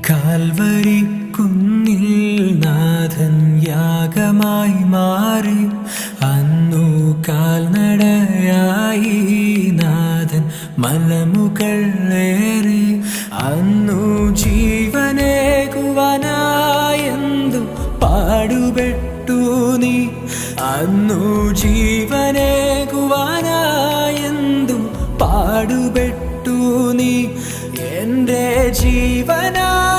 Calvary കുന്നിൽ നാഥൻ യാഗമായി മാറി. അന്നു കാൽനടയായി നാഥൻ മലമുകളേറി. അന്നു ജീവനേകുവാനായെന്തു പാടുപെട്ടു നീ. അന്നു ജീവനേകുവാനായെന്തു പാടുപെട്ടു നീ. എൻ്റെ ജീവനാ